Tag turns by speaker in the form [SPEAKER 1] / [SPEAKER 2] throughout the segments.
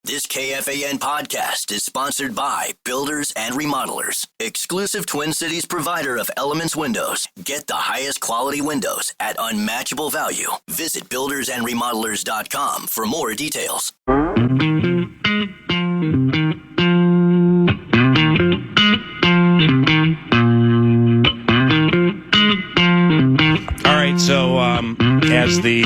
[SPEAKER 1] This KFAN podcast is sponsored by Builders and Remodelers, exclusive Twin Cities provider of Elements Windows. Get the highest quality windows at unmatchable value. Visit buildersandremodelers.com for more details.
[SPEAKER 2] All right, so as the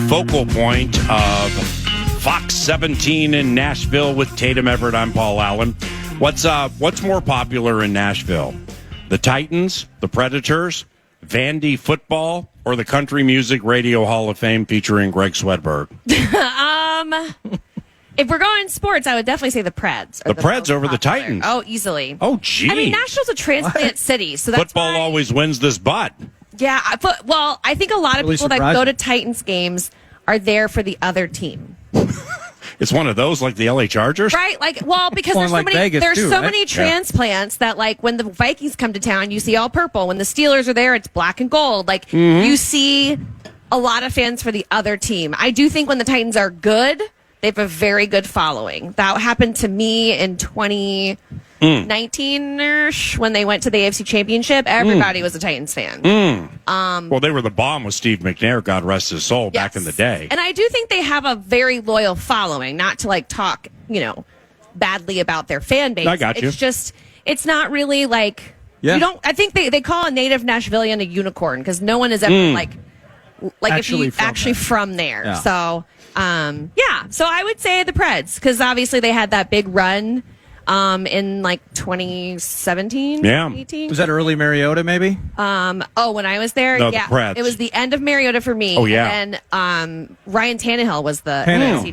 [SPEAKER 2] focal point of Fox 17 in Nashville with Tatum Everett, I'm Paul Allen. What's more popular in Nashville? The Titans, the Predators, Vandy football, or the Country Music Radio Hall of Fame featuring Greg Swedberg?
[SPEAKER 3] If we're going sports, I would definitely say the Preds.
[SPEAKER 2] The Preds over the Titans.
[SPEAKER 3] Oh, easily.
[SPEAKER 2] Oh, gee.
[SPEAKER 3] I mean, Nashville's a transplant city, so that's
[SPEAKER 2] football always wins this butt.
[SPEAKER 3] Yeah, I think a lot of people that go to Titans games are there for the other team.
[SPEAKER 2] It's one of those, like the LA Chargers?
[SPEAKER 3] Right, because there's so many transplants that, like, when the Vikings come to town, you see all purple. When the Steelers are there, it's black and gold. Like, you see a lot of fans for the other team. I do think when the Titans are good, they have a very good following. That happened to me in 2019-ish when they went to the AFC Championship. Everybody was a Titans fan.
[SPEAKER 2] Well, they were the bomb with Steve McNair, God rest his soul, back in the day.
[SPEAKER 3] And I do think they have a very loyal following, not to, talk, badly about their fan base.
[SPEAKER 2] I got you.
[SPEAKER 3] It's just, it's not really like, I think they call a native Nashvilleian a unicorn because no one is ever actually from there. Yeah. So, so I would say the Preds because obviously they had that big run in 2017, 2018.
[SPEAKER 4] Was that early Mariota maybe?
[SPEAKER 3] When I was there,
[SPEAKER 2] no, the Preds.
[SPEAKER 3] It was the end of Mariota for me.
[SPEAKER 2] Oh, yeah.
[SPEAKER 3] And then Ryan Tannehill was the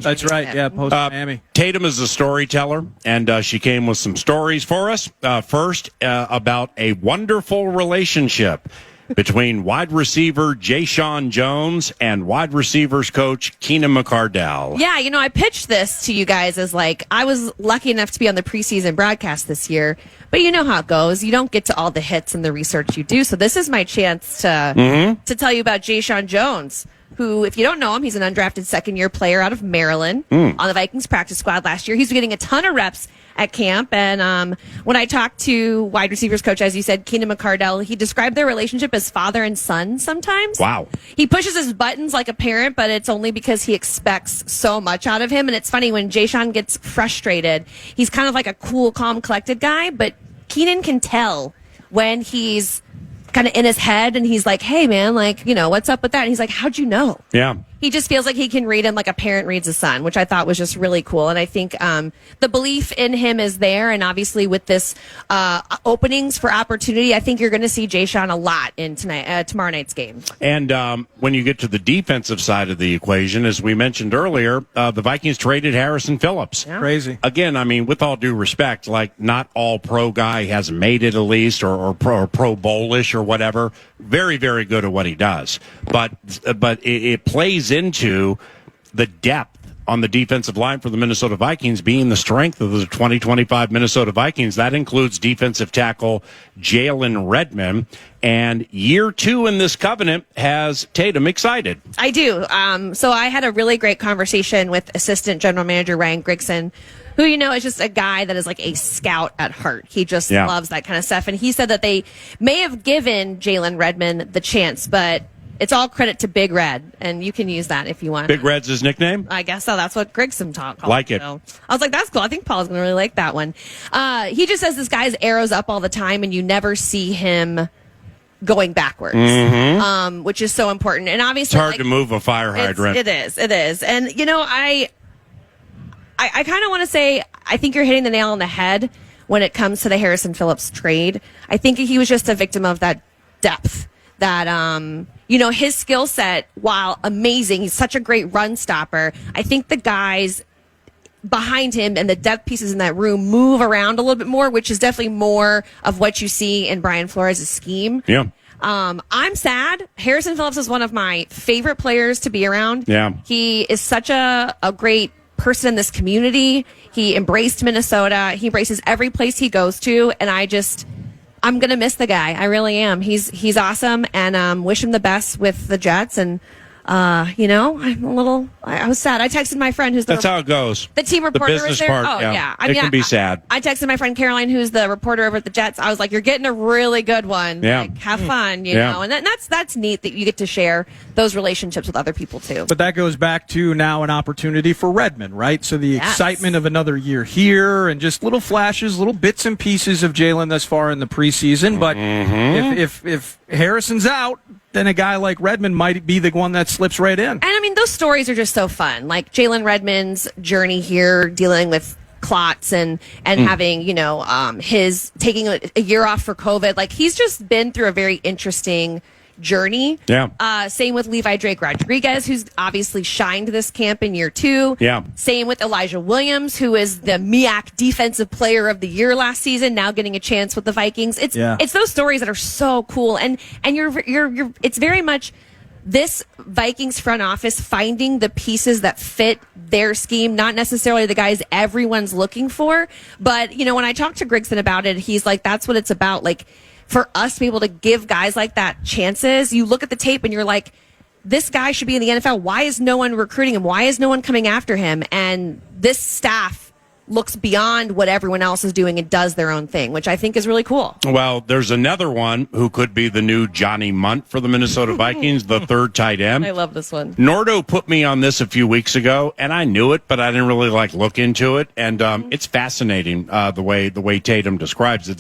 [SPEAKER 4] That's right, yeah, post Miami.
[SPEAKER 2] Tatum is a storyteller, and she came with some stories for us. First, about a wonderful relationship between wide receiver Jayshon Jones and wide receivers coach Keenan McCardell.
[SPEAKER 3] Yeah, I pitched this to you guys as I was lucky enough to be on the preseason broadcast this year, but you know how it goes. You don't get to all the hits and the research you do. So this is my chance to tell you about Jayshon Jones, who, if you don't know him, he's an undrafted second-year player out of Maryland on the Vikings practice squad last year. He's getting a ton of reps at camp. And when I talked to wide receivers coach, as you said, Keenan McCardell, he described their relationship as father and son sometimes.
[SPEAKER 2] Wow.
[SPEAKER 3] He pushes his buttons like a parent, but it's only because he expects so much out of him. And it's funny, when Jayshon gets frustrated, he's kind of like a cool, calm, collected guy, but Keenan can tell when he's kind of in his head and he's like, hey man, what's up with that? And he's like, how'd you know?
[SPEAKER 2] Yeah.
[SPEAKER 3] He just feels like he can read him like a parent reads a son, which I thought was just really cool. And I think the belief in him is there. And obviously with this openings for opportunity, I think you're going to see Jayshon a lot in tomorrow night's game. And
[SPEAKER 2] when you get to the defensive side of the equation, as we mentioned earlier, the Vikings traded Harrison Phillips.
[SPEAKER 4] Yeah. Crazy.
[SPEAKER 2] Again, with all due respect, not all pro guy has made it at least or pro bowlish or whatever. Very, very good at what he does. But it plays into the depth on the defensive line for the Minnesota Vikings being the strength of the 2025 Minnesota Vikings. That includes defensive tackle Jalen Redmond. And year 2 in this covenant has Tatum excited.
[SPEAKER 3] I do. So I had a really great conversation with Assistant General Manager Ryan Grigson, who, is just a guy that is like a scout at heart. He just loves that kind of stuff. And he said that they may have given Jalen Redmond the chance, but it's all credit to Big Red, and you can use that if you want.
[SPEAKER 2] Big Red's his nickname?
[SPEAKER 3] I guess so. That's what Grigson called
[SPEAKER 2] like it.
[SPEAKER 3] So I was like, that's cool. I think Paul's going to really like that one. He just says this guy's arrows up all the time, and you never see him going backwards, which is so important. And obviously,
[SPEAKER 2] it's hard to move a fire hydrant.
[SPEAKER 3] It is. And, I kind of want to say, I think you're hitting the nail on the head when it comes to the Harrison Phillips trade. I think he was just a victim of that depth that, his skill set, while amazing, he's such a great run stopper. I think the guys behind him and the depth pieces in that room move around a little bit more, which is definitely more of what you see in Brian Flores' scheme.
[SPEAKER 2] Yeah.
[SPEAKER 3] I'm sad. Harrison Phillips is one of my favorite players to be around.
[SPEAKER 2] Yeah.
[SPEAKER 3] He is such a great person in this community. He embraced Minnesota. He embraces every place he goes to. And I'm going to miss the guy. I really am. He's awesome, and wish him the best with the Jets. And I was sad. I texted my friend who's
[SPEAKER 2] That's how it goes.
[SPEAKER 3] the team reporter.
[SPEAKER 2] The business
[SPEAKER 3] is there.
[SPEAKER 2] part,
[SPEAKER 3] Oh, yeah.
[SPEAKER 2] It can be sad.
[SPEAKER 3] I texted my friend Caroline, who's the reporter over at the Jets. I was like, you're getting a really good one.
[SPEAKER 2] Yeah.
[SPEAKER 3] Like, have fun, you know. And that's neat that you get to share those relationships with other people, too.
[SPEAKER 4] But that goes back to now an opportunity for Redmond, right? So the excitement of another year here and just little flashes, little bits and pieces of Jalen thus far in the preseason. But if Harrison's out, then a guy like Redmond might be the one that slips right in.
[SPEAKER 3] And I mean, those stories are just so fun. Like Jalen Redmond's journey here, dealing with clots and having, his taking a year off for COVID. Like, he's just been through a very interesting journey.
[SPEAKER 2] Yeah.
[SPEAKER 3] Same with Levi Drake Rodriguez, who's obviously shined this camp in year 2.
[SPEAKER 2] Yeah.
[SPEAKER 3] Same with Elijah Williams, who is the MEAC Defensive Player of the Year last season, now getting a chance with the Vikings. It's those stories that are so cool, and you're it's very much this Vikings front office finding the pieces that fit their scheme, not necessarily the guys everyone's looking for. But, when I talked to Grigson about it, he's like, that's what it's about. Like, for us to be able to give guys like that chances, you look at the tape and you're like, this guy should be in the NFL. Why is no one recruiting him? Why is no one coming after him? And this staff looks beyond what everyone else is doing and does their own thing, which I think is really cool.
[SPEAKER 2] Well, there's another one who could be the new Johnny Munt for the Minnesota Vikings, the third tight end.
[SPEAKER 3] I love this one.
[SPEAKER 2] Nordo put me on this a few weeks ago, and I knew it, but I didn't really look into it. And it's fascinating the way Tatum describes it.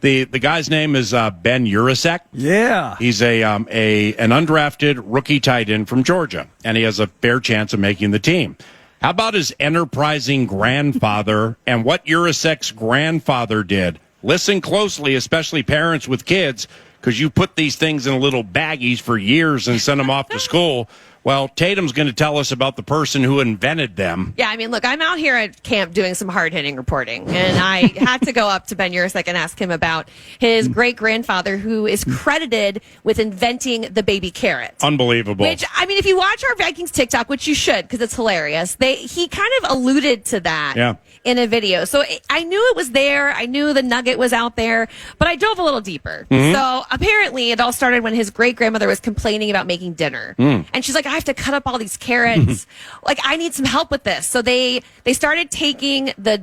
[SPEAKER 2] The guy's name is Ben Urasek.
[SPEAKER 4] Yeah,
[SPEAKER 2] he's an undrafted rookie tight end from Georgia, and he has a fair chance of making the team. How about his enterprising grandfather and what Urasek's grandfather did? Listen closely, especially parents with kids, because you put these things in little baggies for years and send them off to school. Well, Tatum's going to tell us about the person who invented them.
[SPEAKER 3] Yeah, I mean, look, I'm out here at camp doing some hard-hitting reporting, and I had to go up to Ben Urasek and ask him about his great-grandfather, who is credited with inventing the baby carrot.
[SPEAKER 2] Unbelievable.
[SPEAKER 3] Which, I mean, if you watch our Vikings TikTok, which you should, because it's hilarious, he kind of alluded to that in a video. So I knew it was there. I knew the nugget was out there, but I dove a little deeper. So apparently it all started when his great-grandmother was complaining about making dinner. And she's like, I have to cut up all these carrots. Like, I need some help with this. So they started taking the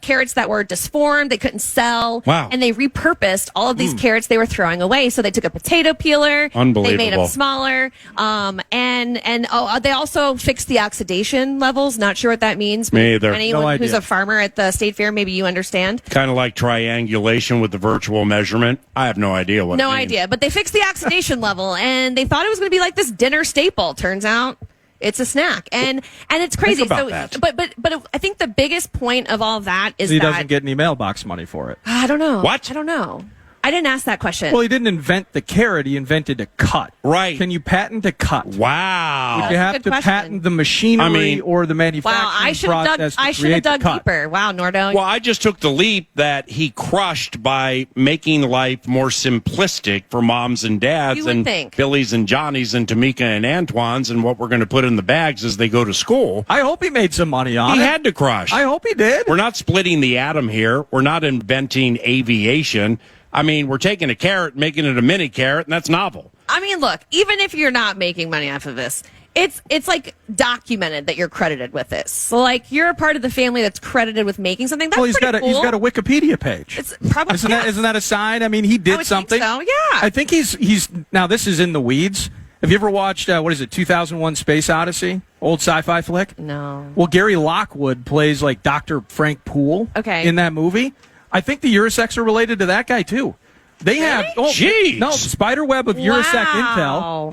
[SPEAKER 3] carrots that were disformed, they couldn't sell.
[SPEAKER 2] Wow.
[SPEAKER 3] And they repurposed all of these carrots they were throwing away. So they took a potato peeler.
[SPEAKER 2] Unbelievable.
[SPEAKER 3] They made them smaller. They also fixed the oxidation levels. Not sure what that means.
[SPEAKER 2] Me either.
[SPEAKER 3] Anyone
[SPEAKER 4] No idea.
[SPEAKER 3] who's a farmer at the state fair, maybe you understand.
[SPEAKER 2] Kind of like triangulation with the virtual measurement. I have no idea what it means.
[SPEAKER 3] No idea. But they fixed the oxidation level, and they thought it was going to be like this dinner staple. Turns out it's a snack, and it's crazy.
[SPEAKER 2] Think about that.
[SPEAKER 3] But I think the biggest point of all that is
[SPEAKER 4] he
[SPEAKER 3] that
[SPEAKER 4] doesn't get any mailbox money for it.
[SPEAKER 3] I don't know.
[SPEAKER 2] What?
[SPEAKER 3] I don't know. I didn't ask that question.
[SPEAKER 4] Well, he didn't invent the carrot. He invented a cut.
[SPEAKER 2] Right.
[SPEAKER 4] Can you patent a cut?
[SPEAKER 2] Wow.
[SPEAKER 4] Would you have to patent the machinery or the manufacturing
[SPEAKER 3] wow, I should have
[SPEAKER 4] process
[SPEAKER 3] dug. I
[SPEAKER 4] to
[SPEAKER 3] should
[SPEAKER 4] create
[SPEAKER 3] have dug
[SPEAKER 4] the cut?
[SPEAKER 3] deeper. Wow, Nordo.
[SPEAKER 2] Well, I just took the leap that he crushed by making life more simplistic for moms and dads
[SPEAKER 3] You would
[SPEAKER 2] and
[SPEAKER 3] think.
[SPEAKER 2] Billy's and Johnny's and Tamika and Antoine's and what we're going to put in the bags as they go to school.
[SPEAKER 4] I hope he made some money on
[SPEAKER 2] He
[SPEAKER 4] it.
[SPEAKER 2] had to crush.
[SPEAKER 4] I hope he did.
[SPEAKER 2] We're not splitting the atom here. We're not inventing aviation. I mean, we're taking a carrot, making it a mini carrot, and that's novel.
[SPEAKER 3] I mean, look, even if you're not making money off of this, it's like documented that you're credited with this. So, like, you're a part of the family that's credited with making something. That's
[SPEAKER 4] Well, he's
[SPEAKER 3] pretty
[SPEAKER 4] got
[SPEAKER 3] cool.
[SPEAKER 4] he's got a Wikipedia page.
[SPEAKER 3] It's probably
[SPEAKER 4] Isn't that a sign? I mean, he
[SPEAKER 3] I
[SPEAKER 4] did
[SPEAKER 3] would
[SPEAKER 4] something.
[SPEAKER 3] think so, yeah.
[SPEAKER 4] I think he's now. This is in the weeds. Have you ever watched what is it? 2001: Space Odyssey, old sci-fi flick.
[SPEAKER 3] No.
[SPEAKER 4] Well, Gary Lockwood plays like Dr. Frank Poole.
[SPEAKER 3] Okay.
[SPEAKER 4] In that movie, I think the Uraseks are related to that guy too. They have
[SPEAKER 2] Jeez.
[SPEAKER 4] no spiderweb of Urasek intel.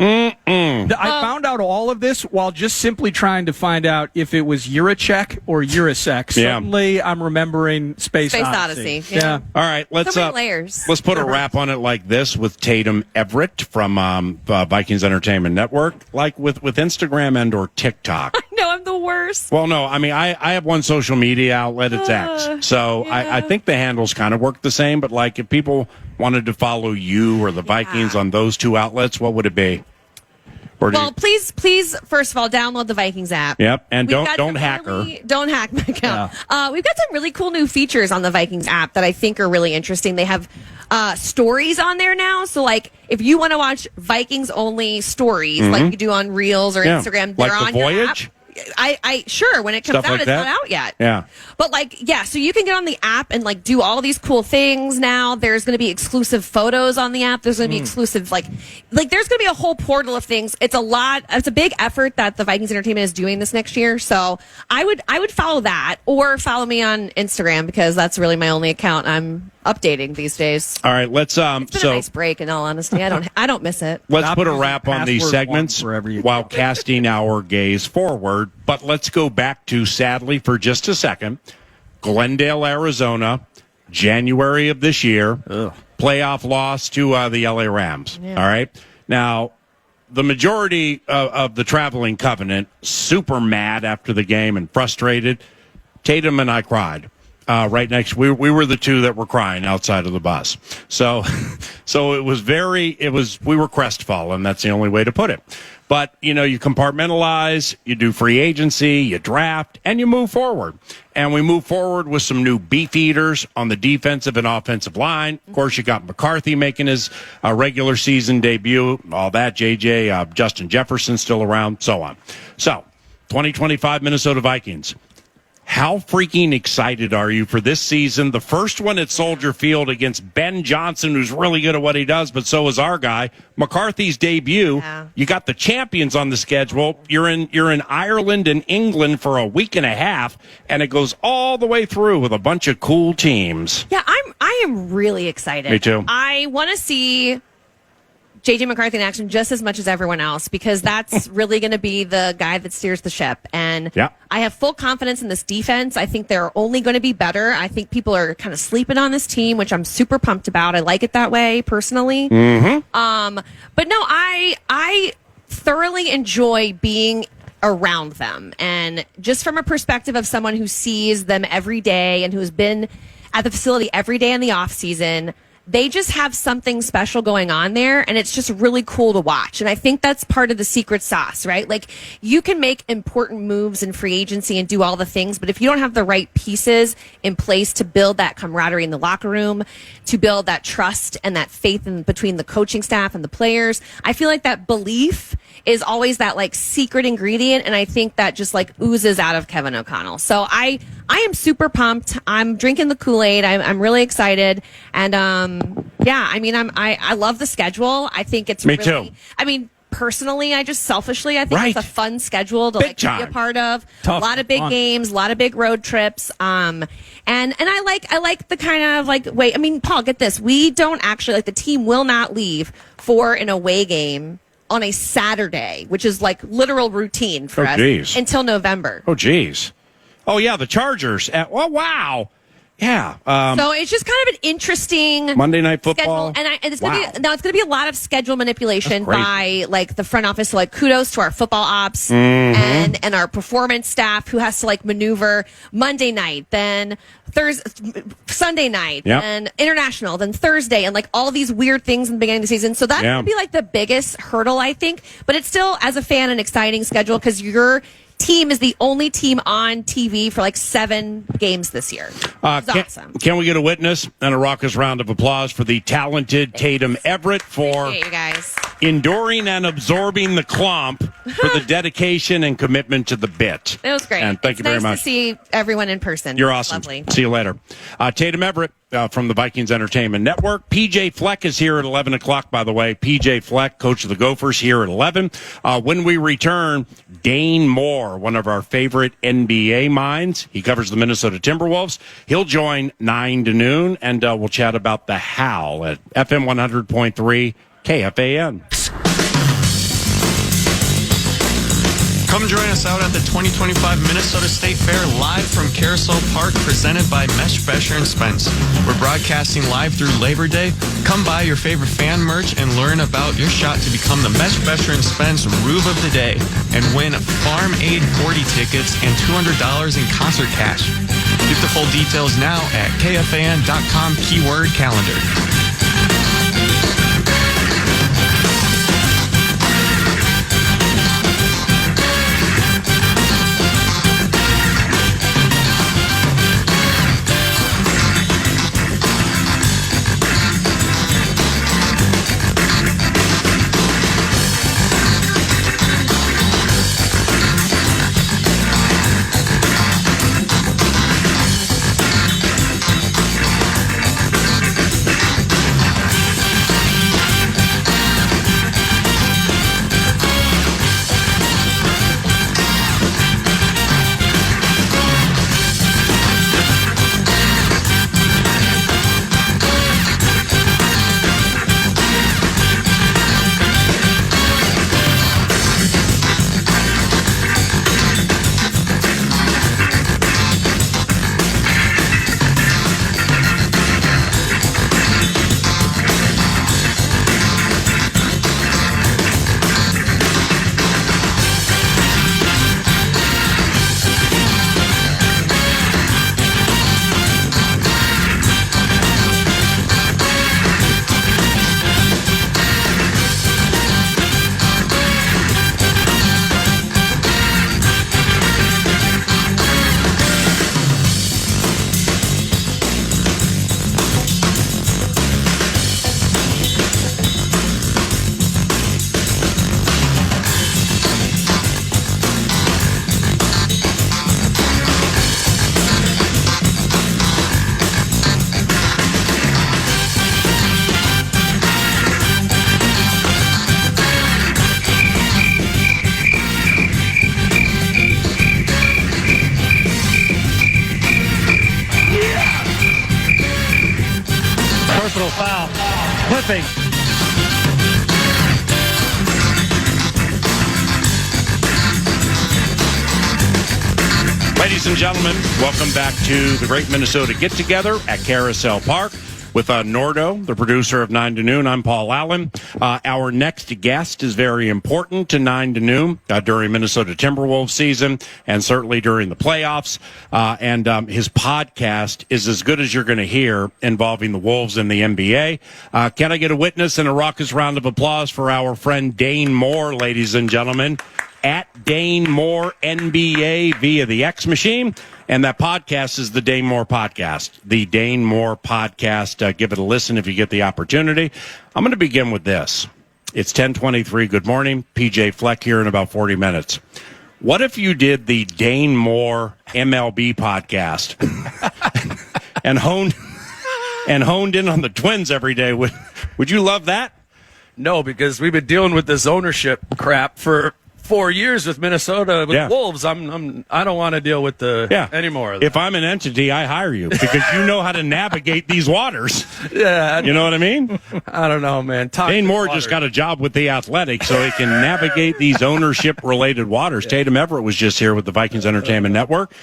[SPEAKER 4] I found out all of this while just simply trying to find out if it was Urachek or Urasek.
[SPEAKER 2] Yeah.
[SPEAKER 4] Suddenly, I'm remembering Space
[SPEAKER 3] Odyssey.
[SPEAKER 4] Yeah.
[SPEAKER 2] All right, let's
[SPEAKER 3] So many layers.
[SPEAKER 2] let's put a wrap on it like this with Tatum Everett from Vikings Entertainment Network, like with Instagram and or TikTok.
[SPEAKER 3] No, I'm the worst.
[SPEAKER 2] Well, no, I mean, I have one social media outlet, it's X. So I think the handles kind of work the same, but like if people wanted to follow you or the Vikings on those two outlets, what would it be?
[SPEAKER 3] Well, please, first of all, download the Vikings app.
[SPEAKER 2] Yep, and don't hack her.
[SPEAKER 3] Don't hack my account. We've got some really cool new features on the Vikings app that I think are really interesting. They have stories on there now. So, like, if you want to watch Vikings only stories, like you do on Reels or Instagram, they're
[SPEAKER 2] like
[SPEAKER 3] on
[SPEAKER 2] the
[SPEAKER 3] your
[SPEAKER 2] Voyage?
[SPEAKER 3] app. I sure, when it comes
[SPEAKER 2] Stuff
[SPEAKER 3] out,
[SPEAKER 2] like
[SPEAKER 3] it's
[SPEAKER 2] that?
[SPEAKER 3] not out yet.
[SPEAKER 2] Yeah.
[SPEAKER 3] But so you can get on the app and like do all these cool things now. There's going to be exclusive photos on the app. There's going to be exclusive like there's going to be a whole portal of things. It's a big effort that the Vikings Entertainment is doing this next year. So I would follow that or follow me on Instagram because that's really my only account I'm updating these days.
[SPEAKER 2] All right, let's
[SPEAKER 3] It's been a nice break, in all honesty. I don't miss it.
[SPEAKER 2] Let's put a wrap on these segments while casting our gaze forward. But let's go back to, sadly, for just a second, Glendale, Arizona, January of this year, playoff loss to the LA Rams.
[SPEAKER 3] Yeah.
[SPEAKER 2] All right. Now, the majority of the traveling covenant, super mad after the game and frustrated. Tatum and I cried. Right next, we were the two that were crying outside of the bus. So we were crestfallen. That's the only way to put it. But, you compartmentalize, you do free agency, you draft, and you move forward. And we move forward with some new beef eaters on the defensive and offensive line. Of course, you got McCarthy making his regular season debut, all that, JJ, Justin Jefferson still around, so on. So, 2025 Minnesota Vikings. How freaking excited are you for this season? The first one at Soldier Field against Ben Johnson, who's really good at what he does, but so is our guy. McCarthy's debut. Yeah. You got the champions on the schedule. You're in Ireland and England for a week and a half, and it goes all the way through with a bunch of cool teams.
[SPEAKER 3] Yeah, I am really excited.
[SPEAKER 2] Me too.
[SPEAKER 3] I want to see JJ McCarthy in action just as much as everyone else because that's really going to be the guy that steers the ship. And I have full confidence in this defense. I think they're only going to be better. I think people are kind of sleeping on this team, which I'm super pumped about. I like it that way personally. Mm-hmm. But no, I thoroughly enjoy being around them. And just from a perspective of someone who sees them every day and who's been at the facility every day in the off season, they just have something special going on there, and it's just really cool to watch. And I think that's part of the secret sauce, right? Like, you can make important moves in free agency and do all the things, but if you don't have the right pieces in place to build that camaraderie in the locker room, to build that trust and that faith between the coaching staff and the players, I feel like that belief is always that like secret ingredient, and I think that just like oozes out of Kevin O'Connell. So I am super pumped. I'm drinking the Kool-Aid. I'm really excited, and I love the schedule. I think it's
[SPEAKER 2] Me too.
[SPEAKER 3] I mean, personally, I just selfishly, I think it's a fun schedule to be a part of.
[SPEAKER 4] Tough,
[SPEAKER 3] a lot of big games, a lot of big road trips. And I like the kind of like wait. I mean, Paul, get this. We don't actually the team will not leave for an away game on a Saturday, which is like literal routine for us until November.
[SPEAKER 2] Oh, geez. Oh, yeah, the Chargers. Wow. Yeah.
[SPEAKER 3] So it's just kind of an interesting
[SPEAKER 2] Monday Night Football.
[SPEAKER 3] Schedule. And it's going to be a lot of schedule manipulation by like the front office. So like kudos to our football ops and our performance staff who has to like maneuver Monday night, then Sunday night, then international, then Thursday, and like all these weird things in the beginning of the season. So that's going to be like the biggest hurdle, I think. But it's still, as a fan, an exciting schedule because your team is the only team on TV for like 7 games this year. Awesome.
[SPEAKER 2] Can we get a witness and a raucous round of applause for the talented Tatum Everett for
[SPEAKER 3] you guys
[SPEAKER 2] enduring and absorbing the clump for the dedication and commitment to the bit.
[SPEAKER 3] It was great.
[SPEAKER 2] And thank you very much.
[SPEAKER 3] Nice to see everyone in person.
[SPEAKER 2] You're awesome.
[SPEAKER 3] Lovely.
[SPEAKER 2] See you later. Tatum Everett from the Vikings Entertainment Network. PJ Fleck is here at 11 o'clock, by the way. PJ Fleck, coach of the Gophers, here at 11. When we return, Dane Moore, one of our favorite NBA minds. He covers the Minnesota Timberwolves. He'll join 9 to noon, and we'll chat about the Howl at FM 100.3 KFAN.
[SPEAKER 5] Come join us out at the 2025 Minnesota State Fair live from Carousel Park, presented by Mesh, Besher & Spence. We're broadcasting live through Labor Day. Come buy your favorite fan merch and learn about your shot to become the Mesh, Besher & Spence Rube of the Day and win Farm Aid 40 tickets and $200 in concert cash. Get the full details now at KFAN.com /calendar.
[SPEAKER 2] Personal foul. Clipping. Ladies and gentlemen, welcome back to the Great Minnesota Get-Together at Carousel Park with Nordo, the producer of 9 to Noon. I'm Paul Allen. Our next guest is very important to 9 to Noon during Minnesota Timberwolves season and certainly during the playoffs. And his podcast is as good as you're going to hear involving the Wolves and the NBA. Can I get a witness and a raucous round of applause for our friend Dane Moore, ladies and gentlemen? At Dane Moore NBA via the X Machine. And that podcast is the Dane Moore Podcast. The Dane Moore Podcast. Give it a listen if you get the opportunity. I'm going to begin with this. It's 10:23. Good morning. PJ Fleck here in about 40 minutes. What if you did the Dane Moore MLB Podcast and honed in on the Twins every day? Would you love that?
[SPEAKER 6] No, because we've been dealing with this ownership crap for 4 years with Minnesota with Wolves. I don't want to deal with any more of that.
[SPEAKER 2] If I'm an entity, I hire you because you know how to navigate these waters.
[SPEAKER 6] Yeah,
[SPEAKER 2] you know what I mean.
[SPEAKER 6] I don't know, man.
[SPEAKER 2] Dane Moore just got a job with the Athletic, so he can navigate these ownership-related waters. Yeah. Tatum Everett was just here with the Vikings Entertainment Network.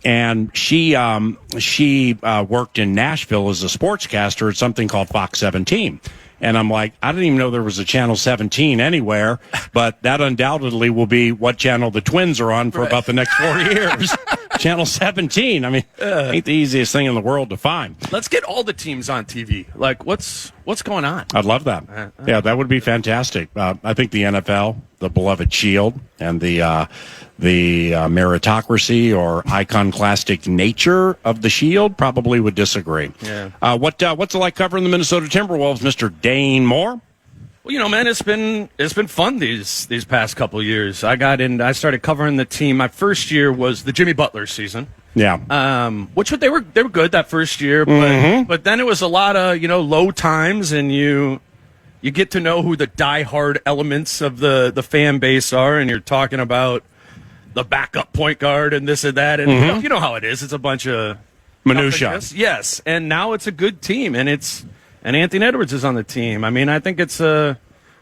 [SPEAKER 2] And she worked in Nashville as a sportscaster at something called Fox 17. And I'm like, I didn't even know there was a Channel 17 anywhere, but that undoubtedly will be what channel the Twins are on for about the next 4 years. Channel 17. I mean, ain't the easiest thing in the world to find.
[SPEAKER 6] Let's get all the teams on TV. Like, what's going on?
[SPEAKER 2] I'd love that. Yeah, that would be fantastic. I think the NFL, the beloved Shield, and the meritocracy or iconoclastic nature of the Shield probably would disagree.
[SPEAKER 6] Yeah.
[SPEAKER 2] What's it like covering the Minnesota Timberwolves, Mr. Dane Moore?
[SPEAKER 6] Well, you know, man, it's been fun these past couple of years. I started covering the team. My first year was the Jimmy Butler season.
[SPEAKER 2] Yeah.
[SPEAKER 6] Which they were good that first year, but then it was a lot of, low times, and you get to know who the diehard elements of the fan base are, and you're talking about the backup point guard and this and that, and you know how it is. It's a bunch of
[SPEAKER 2] minutia.
[SPEAKER 6] Yes, and now it's a good team, and Anthony Edwards is on the team. I mean, I think it's a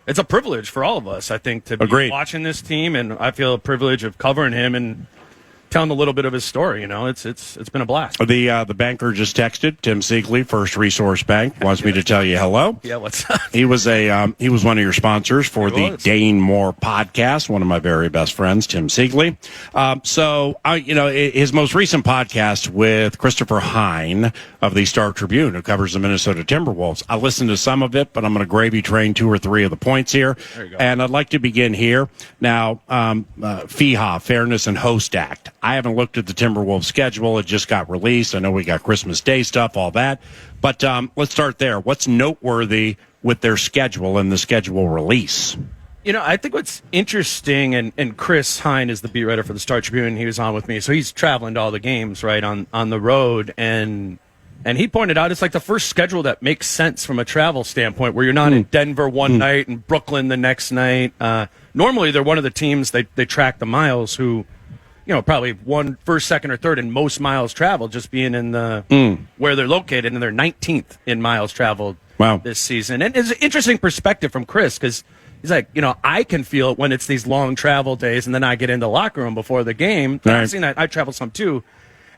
[SPEAKER 6] privilege for all of us. I think to be watching this team, and I feel a privilege of covering him and telling a little bit of his story. It's been a blast.
[SPEAKER 2] The banker just texted. Tim Siegley, First Resource Bank, wants me to tell you hello.
[SPEAKER 6] Yeah, what's up?
[SPEAKER 2] He was one of your sponsors for the Dane Moore Podcast. One of my very best friends, Tim Siegley. His most recent podcast with Christopher Hine of the Star Tribune, who covers the Minnesota Timberwolves. I listened to some of it, but I'm going to gravy train 2 or 3 of the points here.
[SPEAKER 6] There you go.
[SPEAKER 2] And I'd like to begin here now. FIHA, Fairness and Host Act. I haven't looked at the Timberwolves schedule. It just got released. I know we got Christmas Day stuff, all that. But let's start there. What's noteworthy with their schedule and the schedule release?
[SPEAKER 6] I think what's interesting, and Chris Hine is the beat writer for the Star Tribune. He was on with me. So he's traveling to all the games, right, on the road. And he pointed out it's like the first schedule that makes sense from a travel standpoint, where you're not in Denver one night and Brooklyn the next night. Normally, they're one of the teams, they track the miles who, probably first, second, or third in most miles traveled, just being in the where they're located, and they're 19th in miles traveled this season. And it's an interesting perspective from Chris, because he's like, I can feel it when it's these long travel days, and then I get into the locker room before the game. Right. I've seen that. I travel some too,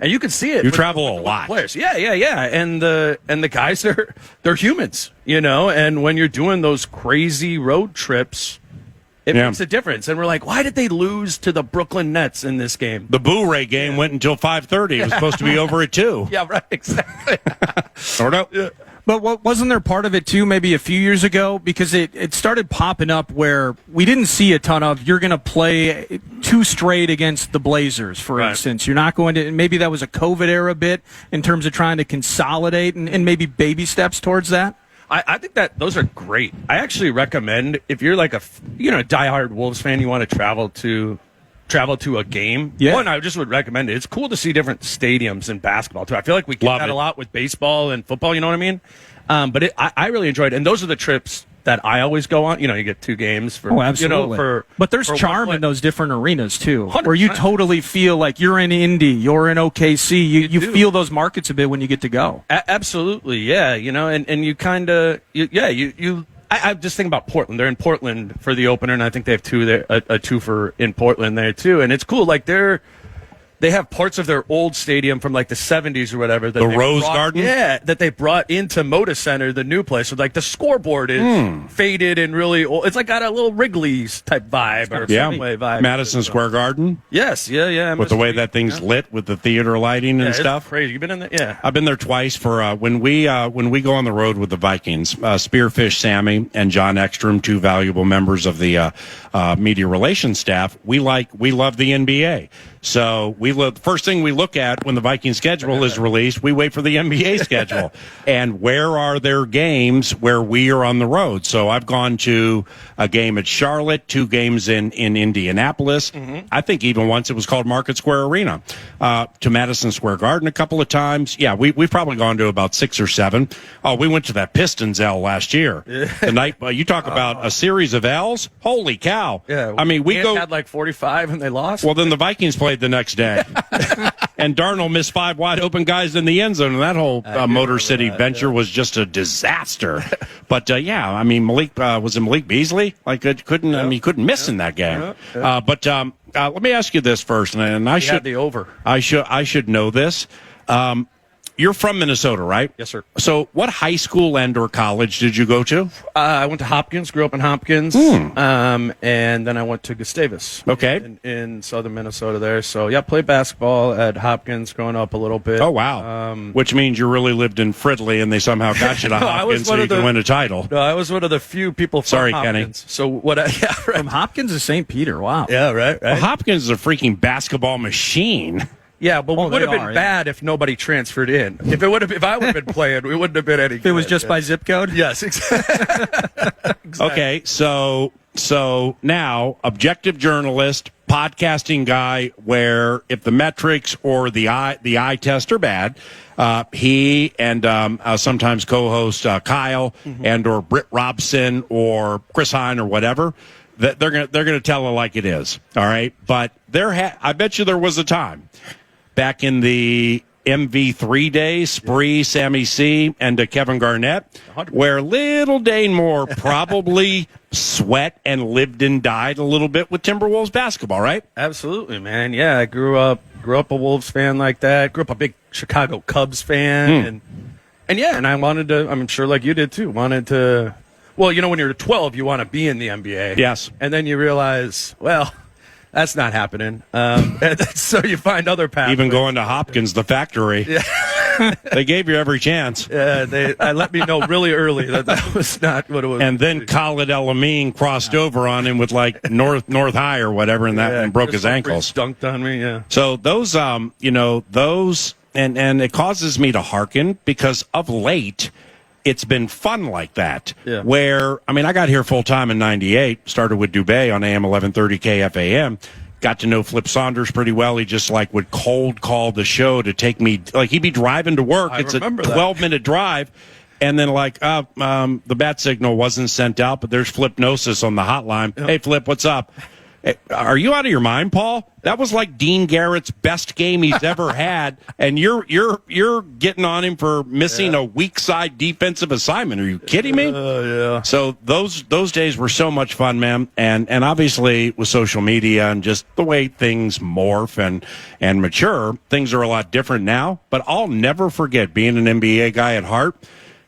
[SPEAKER 6] and you can see it.
[SPEAKER 2] You travel a lot.
[SPEAKER 6] Players. Yeah. And the guys they're humans, and when you're doing those crazy road trips, it makes a difference. And we're like, why did they lose to the Brooklyn Nets in this game?
[SPEAKER 2] The Boo-Ray game went until 5:30. It was supposed to be over at 2.
[SPEAKER 6] Yeah, right, exactly.
[SPEAKER 2] Sort of.
[SPEAKER 6] Yeah.
[SPEAKER 4] But wasn't there part of it, too, maybe a few years ago? Because it started popping up where we didn't see a ton of, you're going to play 2 straight against the Blazers, for instance. You're not going to, maybe that was a COVID era bit in terms of trying to consolidate and maybe baby steps towards that.
[SPEAKER 6] I think that those are great. I actually recommend, if you're like a diehard Wolves fan, you want to travel to a game. Yeah. One, I just would recommend it. It's cool to see different stadiums in basketball too. I feel like we get that a lot with baseball and football. You know what I mean? But I really enjoyed it. And those are the trips that I always go on. You get 2 games for
[SPEAKER 4] absolutely. But there's
[SPEAKER 6] for
[SPEAKER 4] charm in those different arenas too,
[SPEAKER 6] 100%.
[SPEAKER 4] where you totally feel like you're in Indy, you're in OKC. You feel those markets a bit when you get to go.
[SPEAKER 6] Absolutely, yeah. And you kind of I just think about Portland. They're in Portland for the opener, and I think they have 2 there, a 2 in Portland there too. And it's cool. Like they have parts of their old stadium from like the 70s or whatever.
[SPEAKER 2] The Rose Garden?
[SPEAKER 6] Yeah, that they brought into Moda Center, the new place. So like the scoreboard is faded and really old. It's like got a little Wrigley's type vibe or some way vibe.
[SPEAKER 2] Madison Square Garden?
[SPEAKER 6] Yes, yeah.
[SPEAKER 2] With the way that thing's lit with the theater lighting and stuff.
[SPEAKER 6] It's crazy. You been in there? Yeah.
[SPEAKER 2] I've been there twice for when we go on the road with the Vikings. Spearfish Sammy and John Ekstrom, 2 valuable members of the media relations staff. We love the NBA. So the first thing we look at when the Viking schedule is released, we wait for the NBA schedule. And where are their games where we are on the road? So I've gone to a game at Charlotte, 2 games in Indianapolis. I think even once it was called Market Square Arena, to Madison Square Garden a couple of times. Yeah, we've probably gone to about 6 or 7. Oh, we went to that Pistons L last year. The night, you talk about a series of L's. Holy cow.
[SPEAKER 6] Yeah.
[SPEAKER 2] I mean, we
[SPEAKER 6] had like 45 and they lost.
[SPEAKER 2] Well, then the Vikings played the next day. And Darnold missed 5 wide open guys in the end zone, and that whole Motor City venture was just a disaster. But I mean, Malik was it Malik Beasley? Like, you couldn't miss in that game. But let me ask you this first, and I should
[SPEAKER 6] had the over.
[SPEAKER 2] I should know this. You're from Minnesota, right?
[SPEAKER 6] Yes, sir.
[SPEAKER 2] So what high school and/or college did you go to?
[SPEAKER 6] I went to Hopkins, grew up in Hopkins, and then I went to Gustavus.
[SPEAKER 2] Okay.
[SPEAKER 6] In southern Minnesota there. So, yeah, played basketball at Hopkins growing up a little bit.
[SPEAKER 2] Oh, wow. Which means you really lived in Fridley, and they somehow got you to Hopkins so you can win a title.
[SPEAKER 6] No, I was one of the few people from Hopkins.
[SPEAKER 2] Kenny.
[SPEAKER 6] So
[SPEAKER 4] From Hopkins to St. Peter, wow.
[SPEAKER 6] Yeah, right.
[SPEAKER 2] Well, Hopkins is a freaking basketball machine.
[SPEAKER 6] Yeah, but it would have been bad if nobody transferred in. If I would have been playing, we wouldn't have been any good.
[SPEAKER 4] If it was just by zip code?
[SPEAKER 6] Yes, exactly.
[SPEAKER 2] Okay, so now, objective journalist, podcasting guy, where if the metrics or the eye test are bad, he and sometimes co-host Kyle and or Britt Robson or Chris Hine or whatever, that they're gonna tell it like it is. All right, but I bet you there was a time back in the MV3 days, Spree, Sammy C, and Kevin Garnett,
[SPEAKER 6] 100%.
[SPEAKER 2] where little Dane Moore probably sweat and lived and died a little bit with Timberwolves basketball, right?
[SPEAKER 6] Absolutely, man. Yeah, I grew up a Wolves fan like that. Grew up a big Chicago Cubs fan, and I wanted to. I'm sure, like you did too. Wanted to. Well, when you're 12, you want to be in the NBA.
[SPEAKER 2] Yes,
[SPEAKER 6] and then you realize, well, that's not happening. So you find other pathways.
[SPEAKER 2] Even going to Hopkins, the factory. Yeah. They gave you every chance.
[SPEAKER 6] Yeah, they let me know really early that was not what it was.
[SPEAKER 2] And then Khalid El Amin crossed over on him with like North High or whatever, and broke his ankles.
[SPEAKER 6] Dunked on me. Yeah.
[SPEAKER 2] So those, those, and it causes me to hearken because of late, it's been fun like that.
[SPEAKER 6] Yeah.
[SPEAKER 2] Where, I got here full time in '98, started with Dubé on AM 1130 KFAN. Got to know Flip Saunders pretty well. He just would cold call the show to take me, he'd be driving to work. It's a 12-minute drive. And then the bat signal wasn't sent out, but there's Flipnosis on the hotline. Yep. Hey, Flip, what's up? Are you out of your mind, Paul? That was like Dean Garrett's best game he's ever had, and you're getting on him for missing a weak side defensive assignment. Are you kidding me?
[SPEAKER 6] Yeah.
[SPEAKER 2] So those days were so much fun, man, and obviously with social media and just the way things morph and mature, things are a lot different now. But I'll never forget being an NBA guy at heart.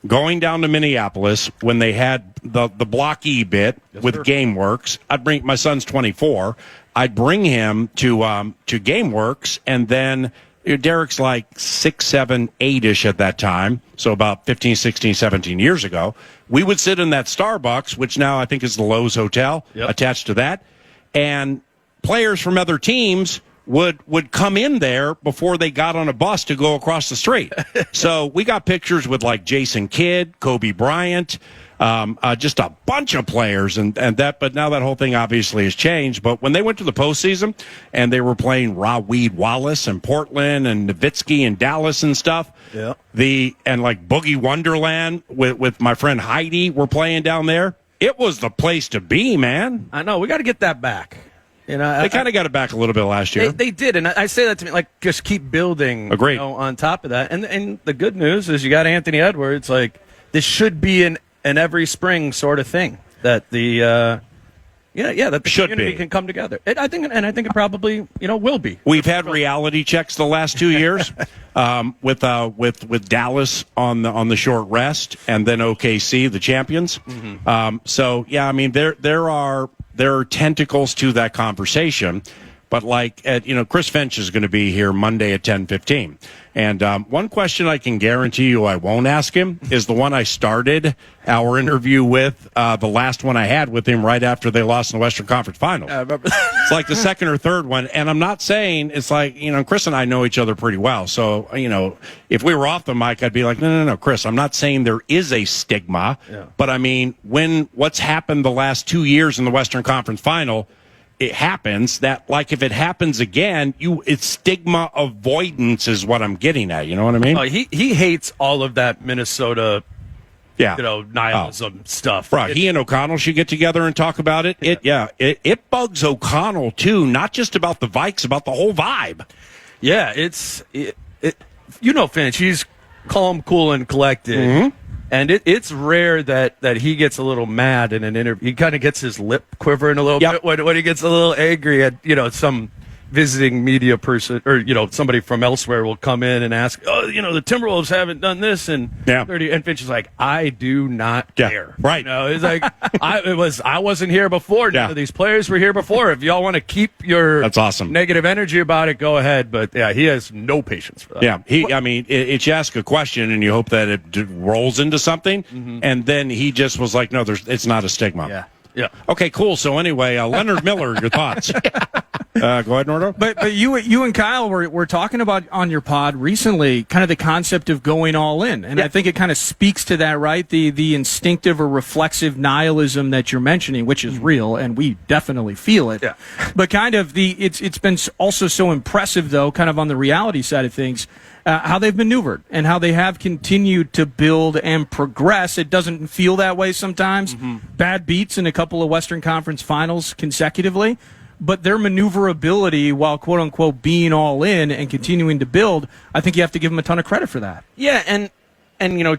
[SPEAKER 2] Going down to Minneapolis when they had the Block E bit with GameWorks. I'd bring my son's 24. I'd bring him to GameWorks, and then Derek's like 6, 7, 8-ish at that time, so about 15, 16, 17 years ago. We would sit in that Starbucks, which now I think is the Lowe's Hotel, attached to that, and players from other teams would come in there before they got on a bus to go across the street. So we got pictures with Jason Kidd, Kobe Bryant, just a bunch of players, and that. But now that whole thing obviously has changed. But when they went to the postseason and they were playing Raweed Wallace and Portland and Nowitzki and Dallas and stuff, Boogie Wonderland with my friend Heidi were playing down there. It was the place to be, man.
[SPEAKER 6] I know. We got to get that back. You know,
[SPEAKER 2] They kind of got it back a little bit last year.
[SPEAKER 6] They did, and I say that to me, like, just keep building.
[SPEAKER 2] Agreed.
[SPEAKER 6] You know, on top of that. And the good news is you got Anthony Edwards. Like, this should be an every spring sort of thing that the that the
[SPEAKER 2] Should
[SPEAKER 6] community
[SPEAKER 2] be.
[SPEAKER 6] can come together. I think it probably will be.
[SPEAKER 2] We've had reality checks the last 2 years with Dallas on the short rest, and then OKC, the champions. So yeah, I mean there are tentacles to that conversation, but Chris Finch is going to be here Monday at 10:15. And one question I can guarantee you I won't ask him is the one I started our interview with, the last one I had with him right after they lost in the Western Conference Finals.
[SPEAKER 6] I remember.
[SPEAKER 2] It's like the second or third one. And I'm not saying it's like, Chris and I know each other pretty well. So, if we were off the mic, I'd be like, no, Chris, I'm not saying there is a stigma.
[SPEAKER 6] Yeah.
[SPEAKER 2] But I mean, what's happened the last 2 years in the Western Conference Final, it happens that, like, if it happens again, it's stigma avoidance is what I'm getting at. You know what I mean?
[SPEAKER 6] Oh, he hates all of that Minnesota,
[SPEAKER 2] Yeah.
[SPEAKER 6] nihilism stuff.
[SPEAKER 2] Right. He and O'Connell should get together and talk about it. It bugs O'Connell, too, not just about the Vikes, about the whole vibe.
[SPEAKER 6] Yeah, Finch, he's calm, cool, and collected.
[SPEAKER 2] Mm-hmm.
[SPEAKER 6] And it's rare that he gets a little mad in an interview. He kind of gets his lip quivering a little bit when he gets a little angry at, some visiting media person or, somebody from elsewhere will come in and ask, the Timberwolves haven't done this in 30. And Finch is like, I do not care.
[SPEAKER 2] Right.
[SPEAKER 6] It's like, I wasn't here before. None of these players were here before. If y'all want to keep your
[SPEAKER 2] That's awesome.
[SPEAKER 6] negative energy about it, go ahead. But he has no patience for that.
[SPEAKER 2] Yeah. It's you ask a question and you hope that it rolls into something. Mm-hmm. And then he just was like, no, it's not a stigma.
[SPEAKER 6] Yeah.
[SPEAKER 2] Okay, cool. So anyway, Leonard Miller, your thoughts? Go ahead, Nordo.
[SPEAKER 4] But you and Kyle were talking about on your pod recently kind of the concept of going all in. And I think it kind of speaks to that, right? The instinctive or reflexive nihilism that you're mentioning, which is real, and we definitely feel it.
[SPEAKER 6] Yeah.
[SPEAKER 4] But kind of it's been also so impressive, though, kind of on the reality side of things, how they've maneuvered and how they have continued to build and progress. It doesn't feel that way sometimes. Mm-hmm. Bad beats in a couple of Western Conference Finals consecutively. But their maneuverability while, quote unquote, being all in and continuing to build, I think you have to give them a ton of credit for that.
[SPEAKER 6] Yeah, and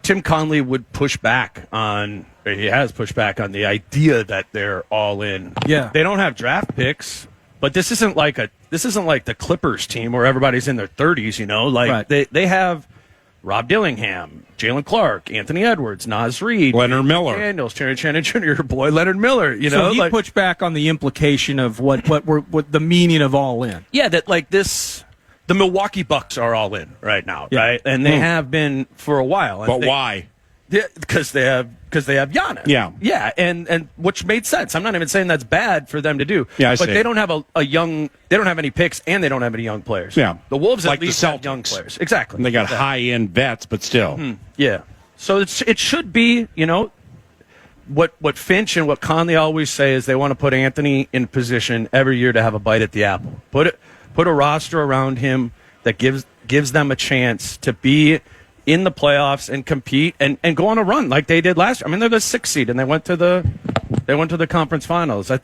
[SPEAKER 6] Tim Conley would push back on, or he has pushed back on the idea that they're all in.
[SPEAKER 4] Yeah.
[SPEAKER 6] They don't have draft picks, but this isn't like the Clippers team where everybody's in their 30s,
[SPEAKER 4] Right.
[SPEAKER 6] They have Rob Dillingham, Jalen Clark, Anthony Edwards, Naz Reid,
[SPEAKER 2] Leonard Miller,
[SPEAKER 6] Daniels, Terry Shannon Jr., your boy Leonard Miller.
[SPEAKER 4] So he pushed back on the implication of what the meaning of all in.
[SPEAKER 6] Yeah, that the Milwaukee Bucks are all in right now, right? And they have been for a while.
[SPEAKER 2] But why?
[SPEAKER 6] Because they have Giannis. Yeah, and which made sense. I'm not even saying that's bad for them to do.
[SPEAKER 2] Yeah, I
[SPEAKER 6] but
[SPEAKER 2] see.
[SPEAKER 6] they don't have they don't have any picks, and they don't have any young players.
[SPEAKER 2] Yeah,
[SPEAKER 6] the Wolves
[SPEAKER 2] like
[SPEAKER 6] at least
[SPEAKER 2] the
[SPEAKER 6] have young players. Exactly.
[SPEAKER 2] And they got high-end vets, but still.
[SPEAKER 6] Mm-hmm. Yeah. So it should be, what Finch and what Conley always say is they want to put Anthony in position every year to have a bite at the apple. Put a roster around him that gives them a chance to be in the playoffs and compete and go on a run like they did last year. I mean, they're the 6th seed and they went to the conference finals. I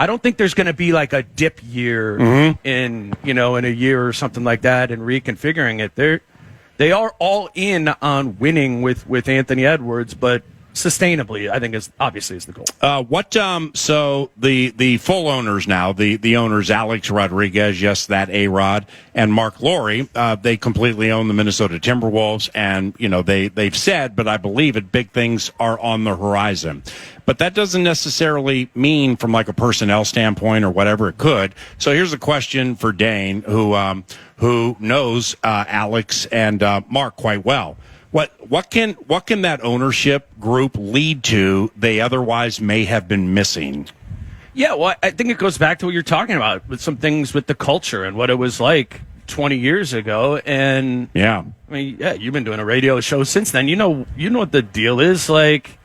[SPEAKER 6] don't think there's going to be like a dip year in a year or something like that and reconfiguring it. They are all in on winning with Anthony Edwards, but sustainably, I think is the goal.
[SPEAKER 2] So the full owners now, the owners Alex Rodriguez, yes, that A-Rod, and Mark Laurie, they completely own the Minnesota Timberwolves, and they've said, but I believe it, big things are on the horizon. But that doesn't necessarily mean from like a personnel standpoint or whatever it could. So here's a question for Dane, who knows Alex and Mark quite well. What can that ownership group lead to they otherwise may have been missing?
[SPEAKER 6] Yeah, well, I think it goes back to what you're talking about with some things with the culture and what it was like 20 years ago. And
[SPEAKER 2] yeah,
[SPEAKER 6] I mean, you've been doing a radio show since then. You know what the deal is. Like,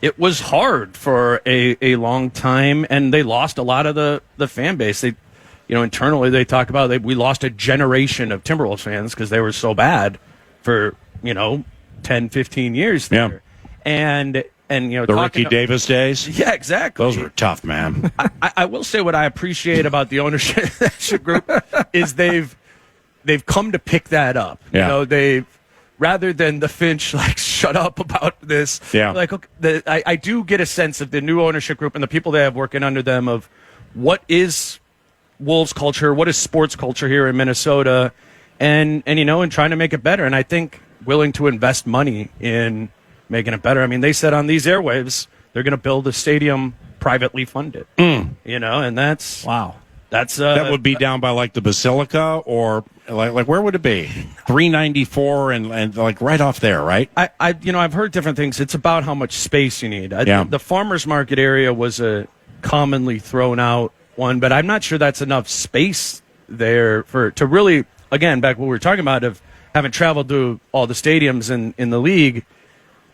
[SPEAKER 6] it was hard for a long time, and they lost a lot of the fan base. They, internally they talk about we lost a generation of Timberwolves fans because they were so bad for 10, 15 years there.
[SPEAKER 2] Yeah.
[SPEAKER 6] And And
[SPEAKER 2] the Ricky Davis days.
[SPEAKER 6] Yeah, exactly.
[SPEAKER 2] Those were tough, man.
[SPEAKER 6] I will say what I appreciate about the ownership group is they've come to pick that up.
[SPEAKER 2] Yeah.
[SPEAKER 6] You know, they've rather than the Finch like shut up about this.
[SPEAKER 2] Yeah.
[SPEAKER 6] Like okay, I do get a sense of the new ownership group and the people they have working under them of what is Wolves culture, what is sports culture here in Minnesota, and trying to make it better. And I think willing to invest money in making it better. I mean, they said on these airwaves they're going to build a stadium privately funded. And that's
[SPEAKER 4] wow.
[SPEAKER 6] That's
[SPEAKER 2] that would be down by like the Basilica or like where would it be? 394 and like right off there, right?
[SPEAKER 6] I've heard different things. It's about how much space you need.
[SPEAKER 2] Yeah.
[SPEAKER 6] The farmers market area was a commonly thrown out one, but I'm not sure that's enough space there to really, again, back what we were talking about of having traveled to all the stadiums in the league.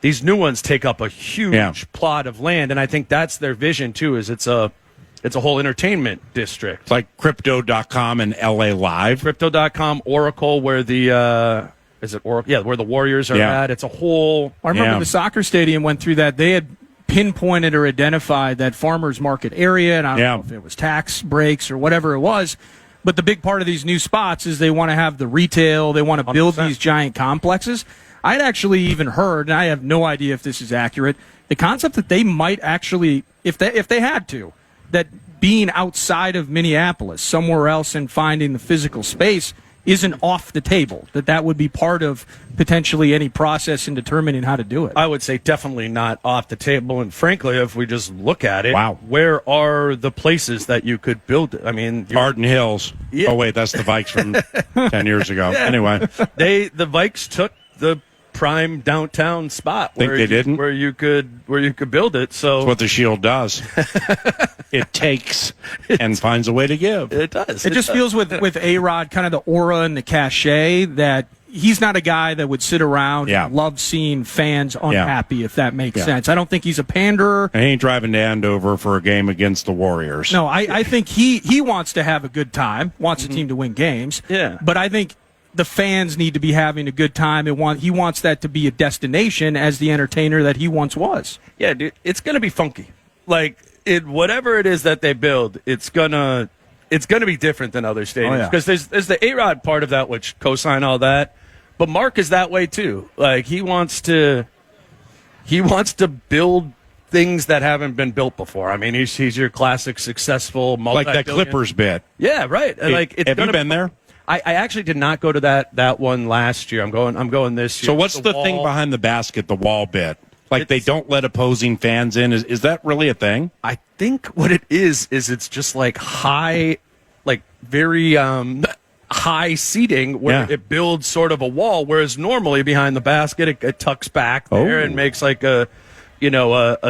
[SPEAKER 6] These new ones take up a huge plot of land, and I think that's their vision too. Is it's a whole entertainment district.
[SPEAKER 2] It's like Crypto.com and LA Live.
[SPEAKER 6] Crypto.com, Oracle, where the is it Oracle? Yeah, where the Warriors are at. It's a whole.
[SPEAKER 4] I remember the soccer stadium went through that. They had pinpointed or identified that farmers market area, and I don't know if it was tax breaks or whatever it was. But the big part of these new spots is they want to have the retail. They want to build 100%. These giant complexes. I'd actually even heard, and I have no idea if this is accurate, the concept that they might actually, if they had to, that being outside of Minneapolis, somewhere else, and finding the physical space isn't off the table, that would be part of potentially any process in determining how to do it.
[SPEAKER 6] I would say definitely not off the table. And frankly, if we just look at it, where are the places that you could build it? I mean,
[SPEAKER 2] Arden Hills. Yeah. Oh, wait, that's the Vikes from 10 years ago. Yeah. Anyway.
[SPEAKER 6] The Vikes took the prime downtown spot where you could build it. So
[SPEAKER 2] that's what the Shield does. It takes and finds a way to give.
[SPEAKER 6] It does.
[SPEAKER 4] It just feels with A-Rod kind of the aura and the cachet that he's not a guy that would sit around and love seeing fans unhappy, if that makes sense. I don't think he's a panderer.
[SPEAKER 2] I ain't driving to Andover for a game against the Warriors.
[SPEAKER 4] No, I think he wants to have a good time, wants the team to win games.
[SPEAKER 6] Yeah.
[SPEAKER 4] But I think the fans need to be having a good time. He wants that to be a destination as the entertainer that he once was.
[SPEAKER 6] Yeah, dude, it's going to be funky. Like, whatever it is that they build, it's gonna be different than other stadiums. Because there's the A-Rod part of that, which co-sign all that. But Mark is that way too. Like, he wants to build things that haven't been built before. I mean, he's your classic successful multi-billion.
[SPEAKER 2] Like that Clippers bit.
[SPEAKER 6] Yeah, right.
[SPEAKER 2] Have you been there?
[SPEAKER 6] I actually did not go to that one last year. I'm going this year.
[SPEAKER 2] So what's the thing behind the basket, the wall bit? Like they don't let opposing fans in. Is that really a thing?
[SPEAKER 6] I think what it is it's just like high, like very high seating where it builds sort of a wall, whereas normally behind the basket it tucks back there and makes like a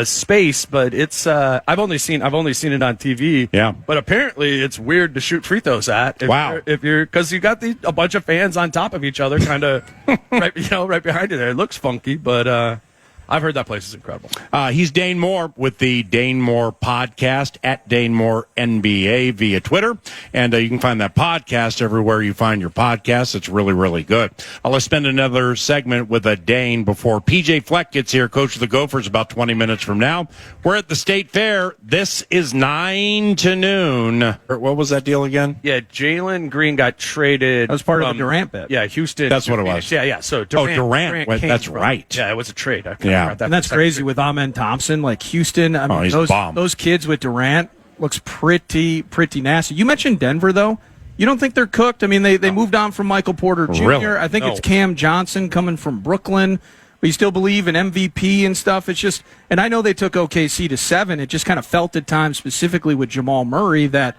[SPEAKER 6] space. But it's I've only seen it on TV.
[SPEAKER 2] Yeah.
[SPEAKER 6] But apparently it's weird to shoot free throws at. If you're because you got a bunch of fans on top of each other, kind of right behind you there. It looks funky, but. I've heard that place is incredible.
[SPEAKER 2] He's Dane Moore with the Dane Moore podcast at Dane Moore NBA via Twitter. And you can find that podcast everywhere you find your podcasts. It's really, really good. Let's spend another segment with Dane before PJ Fleck gets here, coach of the Gophers, about 20 minutes from now. We're at the State Fair. This is 9 to noon. What was that deal again?
[SPEAKER 6] Yeah, Jalen Green got traded.
[SPEAKER 4] That was part of the Durant bet.
[SPEAKER 6] Yeah, Houston.
[SPEAKER 2] That's what it was.
[SPEAKER 6] Yeah. So
[SPEAKER 2] Durant that's right.
[SPEAKER 6] Yeah, it was a trade.
[SPEAKER 2] Yeah.
[SPEAKER 4] And that's crazy with Amen Thompson, like Houston. I mean, those kids with Durant looks pretty nasty. You mentioned Denver, though. You don't think they're cooked? I mean, they moved on from Michael Porter Jr.
[SPEAKER 2] Really?
[SPEAKER 4] I think it's Cam Johnson coming from Brooklyn. But you still believe in MVP and stuff. It's just, and I know they took OKC to 7. It just kind of felt at times, specifically with Jamal Murray, that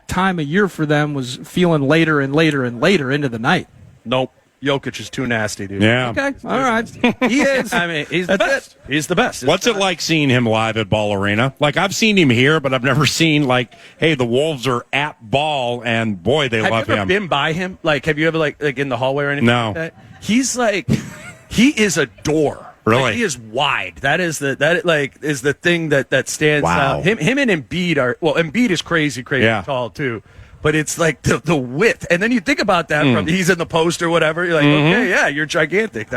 [SPEAKER 4] time of year for them was feeling later and later and later into the night.
[SPEAKER 6] Nope. Jokic is too nasty, dude.
[SPEAKER 2] Yeah.
[SPEAKER 4] Okay. All right. He is.
[SPEAKER 6] I mean, he's the best. He's the best.
[SPEAKER 2] What's it like seeing him live at Ball Arena? Like, I've seen him here, but I've never seen, like, hey, the Wolves are at Ball, and boy, they love him.
[SPEAKER 6] Have you ever been by him? Like, have you ever, like in the hallway or anything
[SPEAKER 2] No.
[SPEAKER 6] like that? He's like, he is a door.
[SPEAKER 2] Really?
[SPEAKER 6] Like, he is wide. That is the thing that stands out. Him and Embiid are, well, Embiid is crazy tall, too. But it's like the width. And then you think about that from he's in the post or whatever. You're like, okay, yeah, you're gigantic.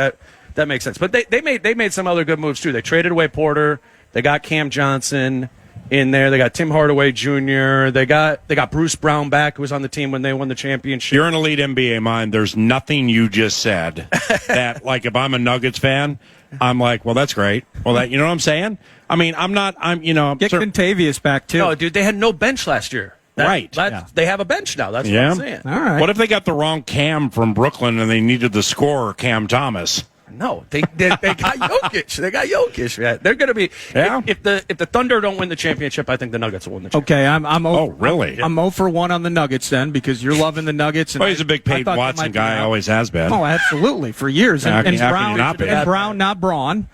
[SPEAKER 6] that makes sense. But they made some other good moves too. They traded away Porter. They got Cam Johnson in there. They got Tim Hardaway Jr. They got Bruce Brown back, who was on the team when they won the championship.
[SPEAKER 2] You're an elite NBA mind. There's nothing you just said that, like, if I'm a Nuggets fan, I'm like, well, that's great. Well, that, you know what I'm saying? I mean, get
[SPEAKER 4] Contavious back too.
[SPEAKER 6] No, dude, they had no bench last year.
[SPEAKER 2] Right.
[SPEAKER 6] They have a bench now. That's what I'm saying.
[SPEAKER 4] All right.
[SPEAKER 2] What if they got the wrong Cam from Brooklyn and they needed the scorer, Cam Thomas?
[SPEAKER 6] No, they got Jokic. They got Jokic. Right? They're going to be.
[SPEAKER 2] Yeah.
[SPEAKER 6] If the Thunder don't win the championship, I think the Nuggets will win the championship.
[SPEAKER 4] Okay, I'm
[SPEAKER 2] Oh, really?
[SPEAKER 4] I'm 0 for 1 on the Nuggets then, because you're loving the Nuggets. And
[SPEAKER 2] Well, he's a big
[SPEAKER 4] I
[SPEAKER 2] paid
[SPEAKER 4] thought that
[SPEAKER 2] Watson
[SPEAKER 4] might be
[SPEAKER 2] guy,
[SPEAKER 4] out.
[SPEAKER 2] always has been.
[SPEAKER 4] Oh, absolutely, for years.
[SPEAKER 2] How
[SPEAKER 4] And
[SPEAKER 2] can you
[SPEAKER 4] Brown,
[SPEAKER 2] not be?
[SPEAKER 4] and Brown, not Braun.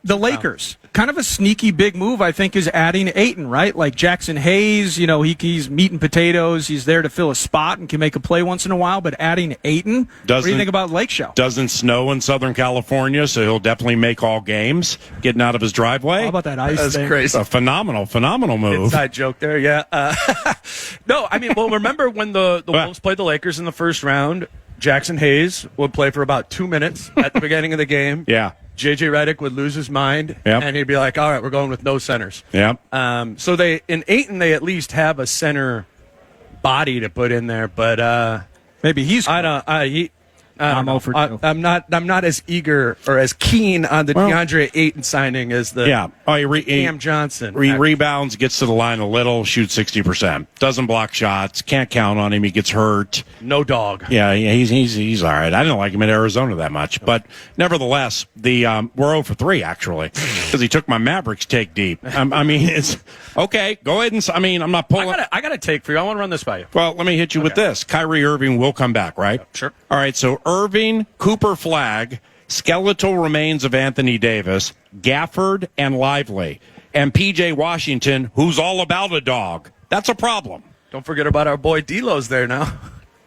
[SPEAKER 4] The Lakers, kind of a sneaky big move, I think, is adding Ayton, right? Like Jackson Hayes, he's meat and potatoes. He's there to fill a spot and can make a play once in a while. But adding Ayton, what do you think about Lake Show?
[SPEAKER 2] Doesn't snow in Southern California, so he'll definitely make all games getting out of his driveway.
[SPEAKER 4] How about that ice
[SPEAKER 6] That's
[SPEAKER 4] thing?
[SPEAKER 6] crazy.
[SPEAKER 2] It's a phenomenal move.
[SPEAKER 6] Inside joke there, yeah. No, I mean, well, remember when the Wolves played the Lakers in the first round? Jackson Hayes would play for about 2 minutes at the beginning of the game.
[SPEAKER 2] Yeah.
[SPEAKER 6] J.J. Redick would lose his mind,
[SPEAKER 2] Yep.
[SPEAKER 6] and he'd be like, all right, we're going with no centers.
[SPEAKER 2] Yep.
[SPEAKER 6] So in Ayton, they at least have a center body to put in there, but
[SPEAKER 4] Maybe he's.
[SPEAKER 6] I'm
[SPEAKER 4] 0 for 2.
[SPEAKER 6] I'm not as eager or as keen on the DeAndre Ayton signing as the Cam Johnson.
[SPEAKER 2] Rebounds, gets to the line a little, shoots 60%. Doesn't block shots. Can't count on him. He gets hurt.
[SPEAKER 6] No dog.
[SPEAKER 2] Yeah, he's all right. I didn't like him in Arizona that much, but nevertheless, we're 0 for 3 actually because he took my Mavericks take deep. I mean, it's okay. Go ahead and I'm not pulling.
[SPEAKER 6] I got a take for you. I want to run this by you.
[SPEAKER 2] Well, let me hit you with this. Kyrie Irving will come back, right?
[SPEAKER 6] Sure.
[SPEAKER 2] All right, so Irving, Cooper Flag, skeletal remains of Anthony Davis, Gafford, and Lively, and P.J. Washington, who's all about a dog. That's a problem.
[SPEAKER 6] Don't forget about our boy D'Lo's there now.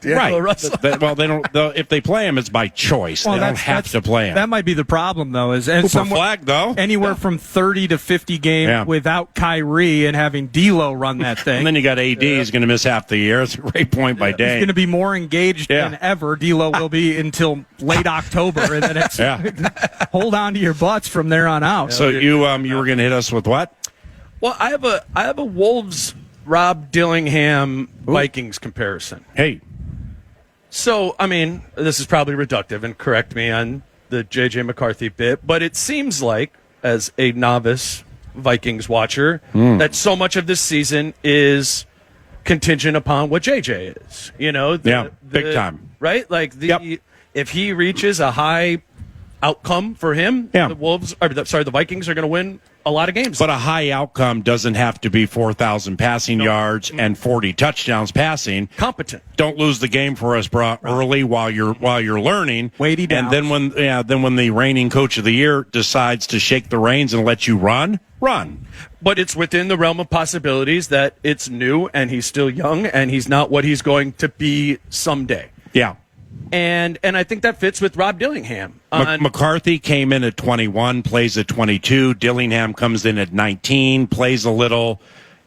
[SPEAKER 2] Right.
[SPEAKER 6] Russell.
[SPEAKER 2] Well, they don't. If they play him, it's by choice. They don't have to play him.
[SPEAKER 4] That might be the problem, though.
[SPEAKER 2] Cooper Flag, though,
[SPEAKER 4] anywhere from 30 to 50 games without Kyrie and having D'Lo run that thing.
[SPEAKER 2] And then you got AD. He's going to miss half the year. It's a great point by Dane.
[SPEAKER 4] He's going to be more engaged than ever. D'Lo will be until late October, and then it's hold on to your butts from there on out.
[SPEAKER 2] So you were going to hit us with what?
[SPEAKER 6] Well, I have a Wolves Rob Dillingham Vikings comparison.
[SPEAKER 2] Hey.
[SPEAKER 6] So, I mean, this is probably reductive, and correct me on the J.J. McCarthy bit, but it seems like, as a novice Vikings watcher, that so much of this season is contingent upon what J.J. is.
[SPEAKER 2] Big time.
[SPEAKER 6] Right? Like, if he reaches a high outcome for him, the Vikings are going to win a lot of games.
[SPEAKER 2] But a high outcome doesn't have to be 4,000 passing yards and 40 touchdowns passing.
[SPEAKER 6] Competent.
[SPEAKER 2] Don't lose the game for us, bro, early while you're learning.
[SPEAKER 4] Weighty down.
[SPEAKER 2] And then when the reigning coach of the year decides to shake the reins and let you run.
[SPEAKER 6] But it's within the realm of possibilities that it's new and he's still young and he's not what he's going to be someday.
[SPEAKER 2] Yeah.
[SPEAKER 6] And I think that fits with Rob Dillingham.
[SPEAKER 2] McCarthy came in at 21, plays at 22. Dillingham comes in at 19, plays a little,